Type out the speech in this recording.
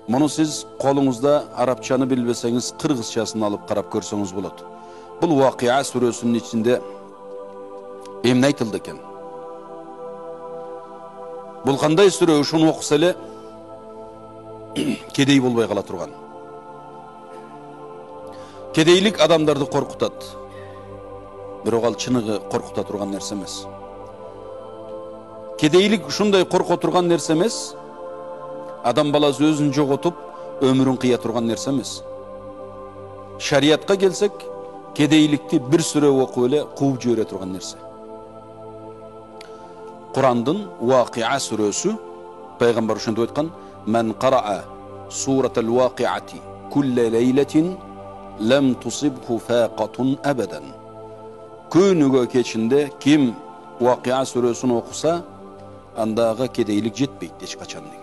Bunu siz kolunuzda Arapçanı bilbeseniz Kırgızçasını alıp qarap görseniz болады. Бұл Вақиа сүресінің içinde emne aytıldı eken. Бұл қандай сүре ушуну окуса эле кедей болбой кала турган. Кедейлик адамдарды коркутат. Бирок ал чыныгы коркута турган нерсе эмес. Кедейлик ушундай корко турган нерсе эмес. Адам баласы өзүн жоготуп, өмүрүн кыя турган нерсе эмес. Шариатка келсек, кедейликти бир сүре окуп эле кууп жибере турган нерсе. Курандын Вақиа сүрөсү пайгамбар ошентип айткан: "Мен караа суратал Вақиати кулла лейлатин лам тусибху фaqatun abadan." Күнүгө кечинде ким Вақиа сүрөсүн окуса, андагы кедейлик жетпейт эч качан деген.